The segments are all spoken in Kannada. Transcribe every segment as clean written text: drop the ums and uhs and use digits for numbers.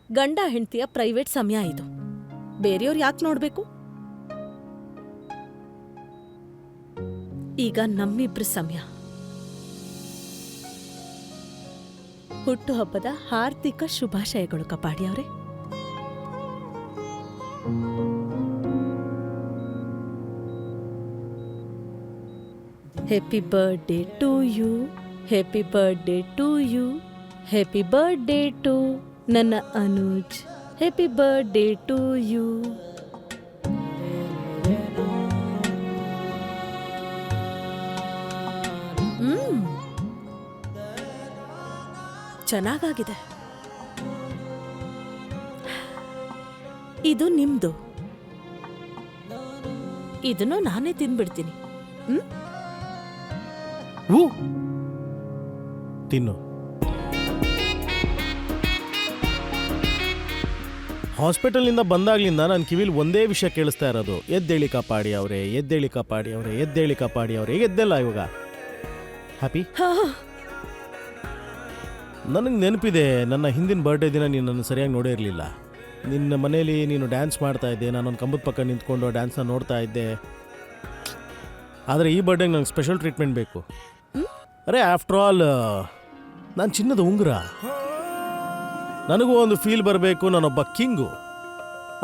ಗಂಡ ಹೆಂಡತಿಯ ಪ್ರೈವೇಟ್ ಸಮಯ ಇದು. ಬೇರೆಯವ್ರು ಯಾಕೆ ನೋಡ್ಬೇಕು? ಈಗ ನಮ್ಮಿಬ್ರ ಸಮಯ. ಹುಟ್ಟುಹಬ್ಬದ ಹಾರ್ದಿಕ ಶುಭಾಶಯಗಳು ಕಪಾಡಿ ಅವರೇ. Happy birthday to you, happy birthday to you, happy birthday to ನನ್ನ Anuj, happy birthday to you. ಚೆನ್ನಾಗಾಗಿದೆ. ಇದು ನಿಮ್ದು. ಇದನ್ನು ನಾನೇ ತಿಂದ್ಬಿಡ್ತೀನಿ. ತಿನ್ನು. ಹಾಸ್ಪಿಟಲ್ನಿಂದ ಬಂದಾಗ್ಲಿಂದ ನನ್ನ ಕಿವಿಲ್ ಒಂದೇ ವಿಷಯ ಕೇಳಿಸ್ತಾ ಇರೋದು, ಎದ್ದೇಳಿ ಕಾಪಾಡಿ ಅವರೇ, ಎದ್ದೇಳಿ ಕಾಪಾಡಿ ಅವರೇ, ಎದ್ದೇಳಿ ಕಾಪಾಡಿ ಅವರೇ. ಎದ್ದೆಲ್ಲ ಇವಾಗ ಹ್ಯಾಪಿ? ನನಗೆ ನೆನಪಿದೆ, ನನ್ನ ಹಿಂದಿನ ಬರ್ಡೇ ದಿನ ನೀನು ನನ್ನ ಸರಿಯಾಗಿ ನೋಡೇ ಇರಲಿಲ್ಲ. ನಿನ್ನ ಮನೇಲಿ ನೀನು ಡ್ಯಾನ್ಸ್ ಮಾಡ್ತಾ ಇದ್ದೆ, ನಾನೊಂದು ಕಂಬದ ಪಕ್ಕ ನಿಂತ್ಕೊಂಡು ಡ್ಯಾನ್ಸ್ನ ನೋಡ್ತಾ ಇದ್ದೆ. ಆದರೆ ಈ ಬರ್ಡೇಗೆ ನಂಗೆ ಸ್ಪೆಷಲ್ ಟ್ರೀಟ್ಮೆಂಟ್ ಬೇಕು. ಅರೆ ಆಫ್ಟರ್ ಆಲ್ ನಾನು ಚಿನ್ನದ ಉಂಗುರ. ನನಗೂ ಒಂದು ಫೀಲ್ ಬರಬೇಕು, ನಾನೊಬ್ಬ ಕಿಂಗು.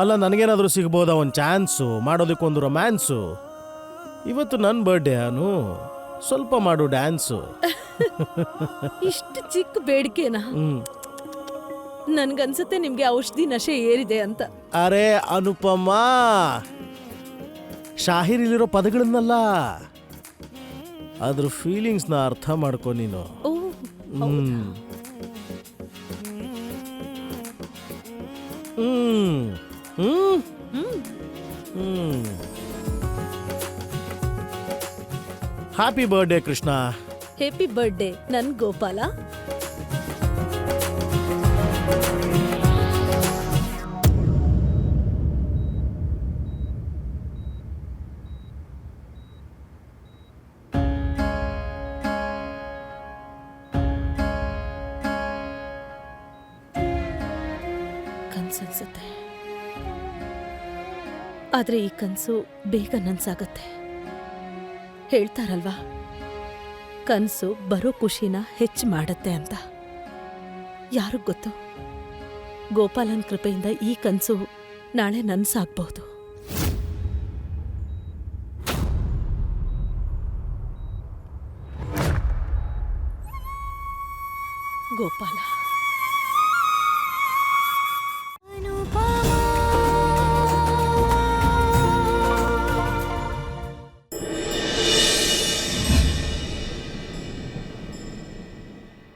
ಅಲ್ಲ, ನನಗೇನಾದರೂ ಸಿಗ್ಬೋದಾ ಒಂದು ಚಾನ್ಸು, ಮಾಡೋದಕ್ಕೊಂದು ರೊಮ್ಯಾನ್ಸು. ಇವತ್ತು ನನ್ನ ಬರ್ಡೇ, ಅನು ಸ್ವಲ್ಪ ಮಾಡು ಡ್ಯಾನ್ಸು. ಇಷ್ಟು ಚಿಕ್ಕ ಬೇಡಿಕೆನಾ? ನನ್ಗನ್ಸುತ್ತೆ ನಿಮ್ಗೆ ಔಷಧಿ ನಶೆ ಏರಿದೆ ಅಂತ. ಅರೆ ಅನುಪಮ, ಶಾಹಿರಿಲಿರೋ ಪದಗಳನ್ನಲ್ಲ, ಅದ್ರ ಫೀಲಿಂಗ್ಸ್ನ ಅರ್ಥ ಮಾಡ್ಕೊ ನೀನು. Happy birthday Krishna. Happy birthday ನನ್ ಗೋಪಾಲ. ಕನ್ಸನ್ಸುತ್ತೆ, ಆದ್ರೆ ಈ ಕನ್ಸು ಬೇಗ ನನ್ಸಾಗತ್ತೆ. ಹೇಳ್ತಾರಲ್ವಾ, ಕನ್ಸು ಬರೋ ಖುಷಿನ ಹೆಚ್ಚು ಮಾಡತ್ತೆ ಅಂತ. ಯಾರಿಗ್ ಗೊತ್ತು, ಗೋಪಾಲನ್ ಕೃಪೆಯಿಂದ ಈ ಕನ್ಸು ನಾಳೆ ನನ್ಸಾಗ್ಬಹುದು. ಗೋಪಾಲ.